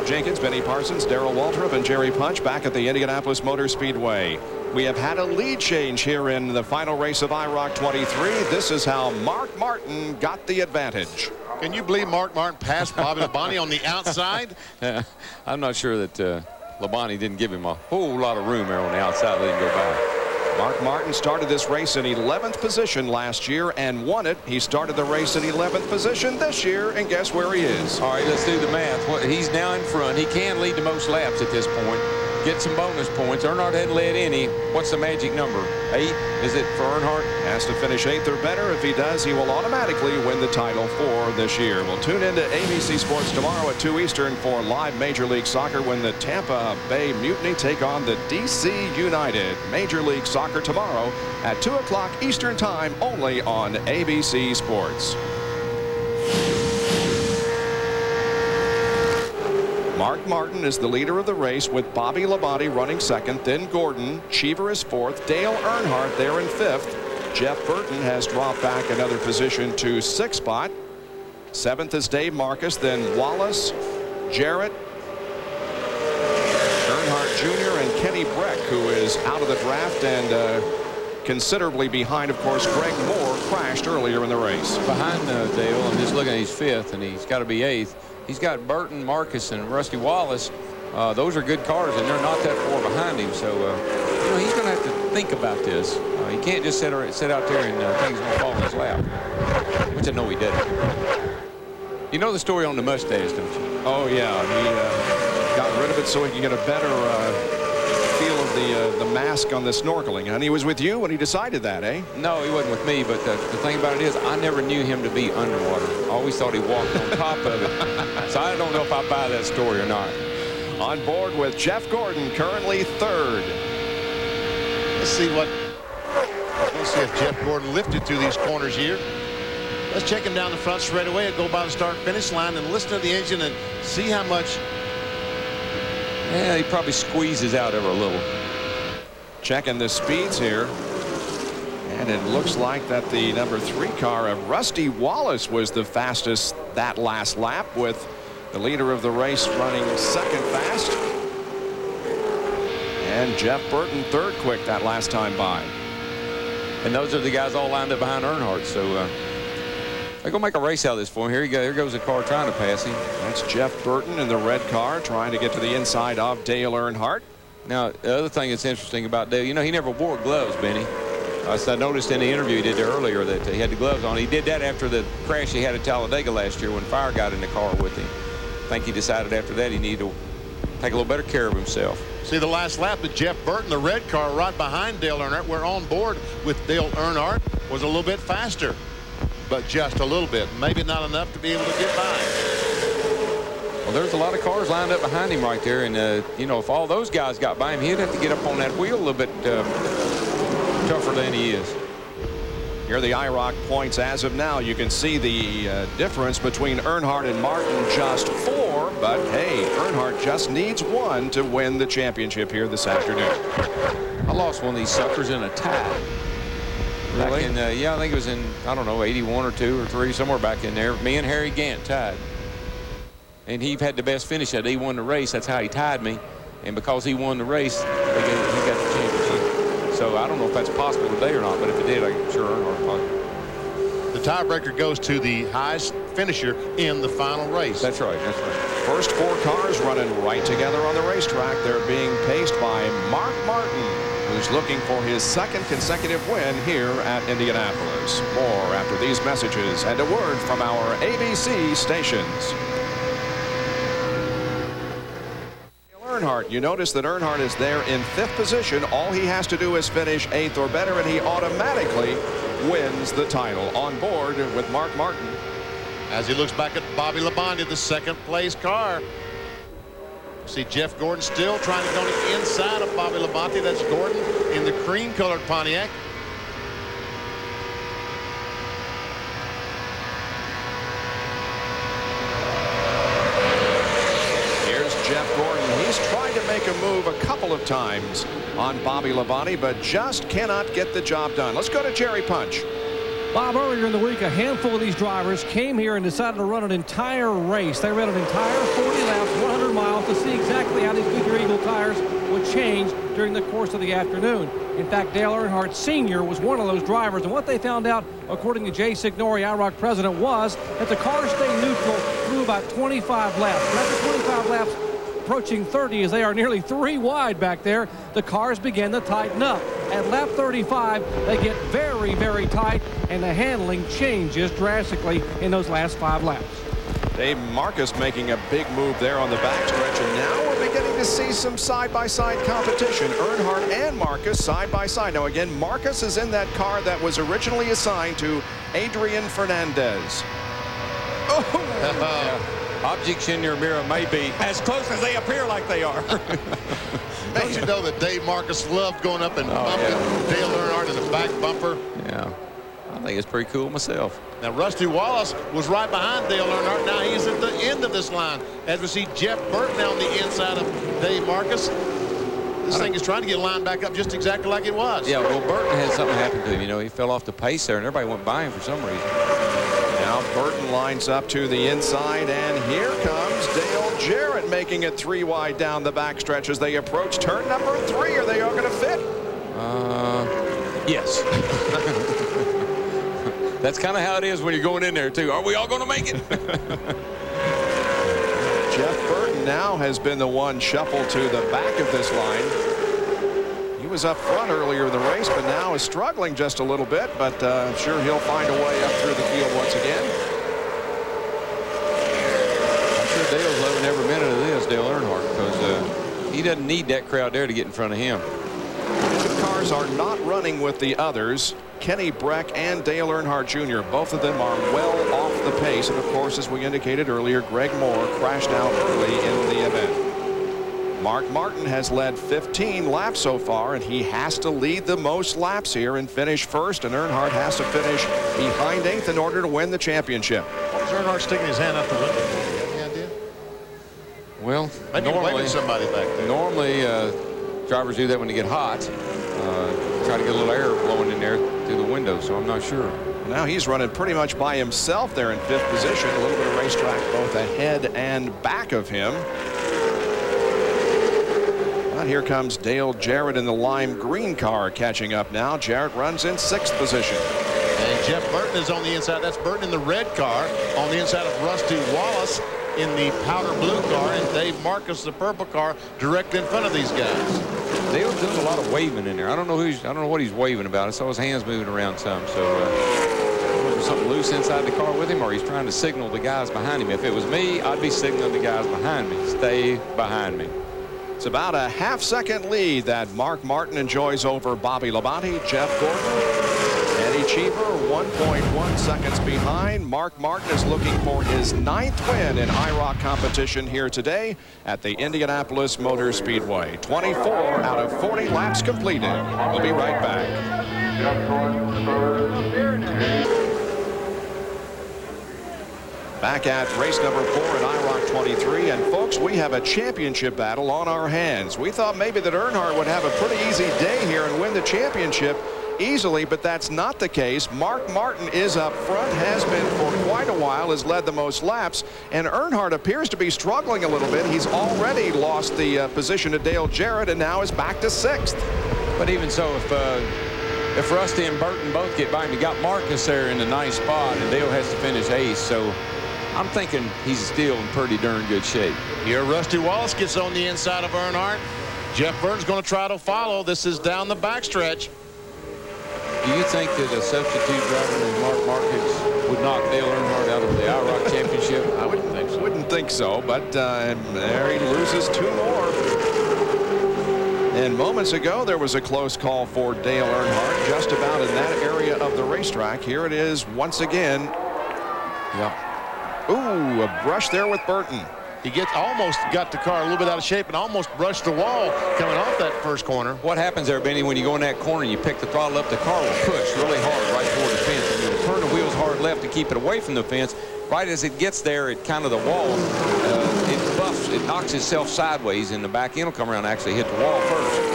Jenkins, Benny Parsons, Darrell Waltrip, and Jerry Punch back at the Indianapolis Motor Speedway. We have had a lead change here in the final race of IROC 23. This is how Mark Martin got the advantage. Can you believe Mark Martin passed Bobby Labonte on the outside? I'm not sure that Labonte didn't give him a whole lot of room there on the outside, let him go by. Mark Martin started this race in 11th position last year and won it. He started the race in 11th position this year, and guess where he is? All right, let's do the math. He's now in front. He can lead the most laps at this point. Get some bonus points. Earnhardt hadn't led any. What's the magic number? 8? Is it for Earnhardt? Has to finish 8th or better. If he does, he will automatically win the title for this year. We'll tune into ABC Sports tomorrow at 2 Eastern for live Major League Soccer when the Tampa Bay Mutiny take on the DC United. Major League Soccer tomorrow at 2 o'clock Eastern Time only on ABC Sports. Mark Martin is the leader of the race with Bobby Labonte running second, then Gordon. Cheever is fourth. Dale Earnhardt there in fifth. Jeff Burton has dropped back another position to sixth spot. Seventh is Dave Marcus, then Wallace, Jarrett, Earnhardt Jr., and Kenny Breck, who is out of the draft and considerably behind. Of course, Greg Moore crashed earlier in the race. Behind Dale, I'm just looking at his fifth, and he's got to be eighth. He's got Burton, Marcus, and Rusty Wallace. Those are good cars, and they're not that far behind him. So, you know, he's going to have to think about this. He can't just sit out there and think he's going to fall in his lap, which I know he didn't. You know the story on the mustache, don't you? Oh, yeah. He got rid of it so he could get a better feel of the mask on the snorkeling. And he was with you when he decided that, eh? No, he wasn't with me, but the thing about it is I never knew him to be underwater. I always thought he walked on top of it. So I don't know if I buy that story or not. On board with Jeff Gordon, currently third. Let's see if Jeff Gordon lifted through these corners here. Let's check him down the front straight away and go by the start-finish line and listen to the engine and see how much. Yeah, he probably squeezes out ever a little. Checking the speeds here. And it looks like that the number 3 car of Rusty Wallace was the fastest that last lap, with the leader of the race running second fast. And Jeff Burton third quick that last time by. And those are the guys all lined up behind Earnhardt. So they're going to make a race out of this for him. Here goes a car trying to pass him. That's Jeff Burton in the red car trying to get to the inside of Dale Earnhardt. Now, the other thing that's interesting about Dale, you know, he never wore gloves, Benny. I noticed in the interview he did there earlier that he had the gloves on. He did that after the crash he had at Talladega last year when fire got in the car with him. I think he decided after that he needed to take a little better care of himself. See, the last lap of Jeff Burton, the red car right behind Dale Earnhardt, we're on board with Dale Earnhardt, was a little bit faster, but just a little bit. Maybe not enough to be able to get by. Well, there's a lot of cars lined up behind him right there, and you know, if all those guys got by him, he'd have to get up on that wheel a little bit tougher than he is. Here are the IROC points as of now. You can see the difference between Earnhardt and Martin, just 4, but hey, Earnhardt just needs 1 to win the championship here this afternoon. I lost one of these suckers in a tie. Really? Back in, yeah, I think it was in, I don't know, 81 or 2 or 3, somewhere back in there. Me and Harry Gant tied. And he had the best finish that he won the race. That's how he tied me. And because he won the race, he got the championship. So I don't know if that's possible today or not, but if it did, I'm sure Earnhardt probably. The tiebreaker goes to the highest finisher in the final race. That's right. That's right. First 4 cars running right together on the racetrack. They're being paced by Mark Martin, who's looking for his 2nd consecutive win here at Indianapolis. More after these messages and a word from our ABC stations. Earnhardt, you notice that Earnhardt is there in 5th position. All he has to do is finish 8th or better, and he automatically wins the title. On board with Mark Martin. As he looks back at Bobby Labonte, the 2nd place car. See Jeff Gordon still trying to go to the inside of Bobby Labonte. That's Gordon in the cream-colored Pontiac. Jeff Gordon. He's tried to make a move a couple of times on Bobby Labonte, but just cannot get the job done. Let's go to Jerry Punch. Bob, earlier in the week, a handful of these drivers came here and decided to run an entire race. They ran an entire 40 laps, 100 miles, to see exactly how these Goodyear Eagle tires would change during the course of the afternoon. In fact, Dale Earnhardt Sr. was one of those drivers, and what they found out, according to Jay Signori, IROC president, was that the cars stayed neutral through about 25 laps. And after 25 laps, approaching 30, as they are nearly 3 wide back there, the cars begin to tighten up. At lap 35, they get very, very tight, and the handling changes drastically in those last 5 laps. Dave Marcus making a big move there on the backstretch, and now we're beginning to see some side-by-side competition. Earnhardt and Marcus side-by-side. Now again, Marcus is in that car that was originally assigned to Adrian Fernandez. Oh! Objects in your mirror may be as close as they appear like they are. Don't you know that Dave Marcus loved going up and bumping Dale Earnhardt in the back bumper? Yeah, I think it's pretty cool myself. Now, Rusty Wallace was right behind Dale Earnhardt. Now he's at the end of this line. As we see Jeff Burton on the inside of Dave Marcus. This thing is trying to get lined back up just exactly like it was. Yeah, well, Burton had something happen to him. You know, he fell off the pace there, and everybody went by him for some reason. Now Burton lines up to the inside, and here comes Dale Jarrett making it 3 wide down the backstretch as they approach turn number 3. Are they all going to fit? Yes. That's kind of how it is when you're going in there, too. Are we all going to make it? Jeff Burton now has been the one shuffled to the back of this line. He was up front earlier in the race, but now is struggling just a little bit, but I'm sure he'll find a way up through the field once again. I'm sure Dale's loving every minute of this, Dale Earnhardt, because he doesn't need that crowd there to get in front of him. The cars are not running with the others. Kenny Breck and Dale Earnhardt Jr. Both of them are well off the pace. And of course, as we indicated earlier, Greg Moore crashed out early in the event. Mark Martin has led 15 laps so far, and he has to lead the most laps here and finish first. And Earnhardt has to finish behind 8th in order to win the championship. What was Earnhardt sticking his hand out the window? Do you have any idea? Well, maybe normally somebody back there. Normally, drivers do that when they get hot. Try to get a little air blowing in there through the window, so I'm not sure. Now he's running pretty much by himself there in 5th position. A little bit of racetrack both ahead and back of him. But here comes Dale Jarrett in the lime green car catching up now. Jarrett runs in 6th position. And Jeff Burton is on the inside. That's Burton in the red car on the inside of Rusty Wallace in the powder blue car, and Dave Marcus, the purple car, directly in front of these guys. Dale's doing a lot of waving in there. I don't know what he's waving about. I saw his hands moving around some. So there's something loose inside the car with him, or he's trying to signal the guys behind him. If it was me, I'd be signaling the guys behind me. Stay behind me. It's about a half-second lead that Mark Martin enjoys over Bobby Labonte. Jeff Gordon, Eddie Cheever, 1.1 seconds behind. Mark Martin is looking for his 9th win in IROC competition here today at the Indianapolis Motor Speedway. 24 out of 40 laps completed. We'll be right back. Back at race number 4 at IROC 23, and folks, we have a championship battle on our hands. We thought maybe that Earnhardt would have a pretty easy day here and win the championship easily, but that's not the case. Mark Martin is up front, has been for quite a while, has led the most laps, and Earnhardt appears to be struggling a little bit. He's already lost the position to Dale Jarrett and now is back to 6th. But even so, if Rusty and Burton both get by him, you got Marcus there in a nice spot, and Dale has to finish 8th, so I'm thinking he's still in pretty darn good shape. Here Rusty Wallace gets on the inside of Earnhardt. Jeff Burton's going to try to follow. This is down the backstretch. Do you think that a substitute driver named Mark Marcus would knock Dale Earnhardt out of the IROC championship? I wouldn't think so. Wouldn't think so, but there he loses 2 more. And moments ago, there was a close call for Dale Earnhardt just about in that area of the racetrack. Here it is once again. Yep. Ooh, a brush there with Burton. He almost got the car a little bit out of shape and almost brushed the wall coming off that first corner. What happens there, Benny, when you go in that corner and you pick the throttle up, the car will push really hard right toward the fence. And you turn the wheels hard left to keep it away from the fence. Right as it gets there at kind of the wall, it buffs, it knocks itself sideways, and the back end will come around and actually hit the wall first.